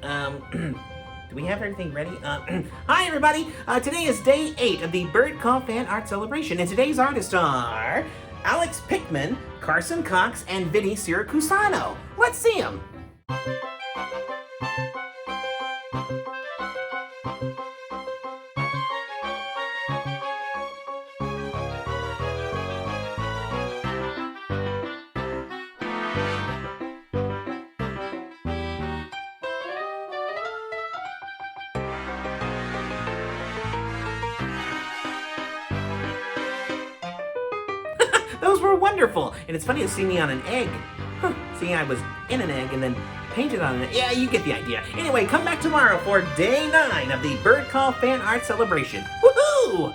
Do we have everything ready? Hi, everybody! Today is day 8 of the Bird Call Fan Art Celebration, and today's artists are Alex Pickman, Carson Cox, and Vinny Siracusano. Let's see them! Those were wonderful! And it's funny to see me on an egg. Huh, see, I was in an egg and then painted on it. Yeah, you get the idea. Anyway, come back tomorrow for day 9 of the Bird Call Fan Art Celebration. Woohoo!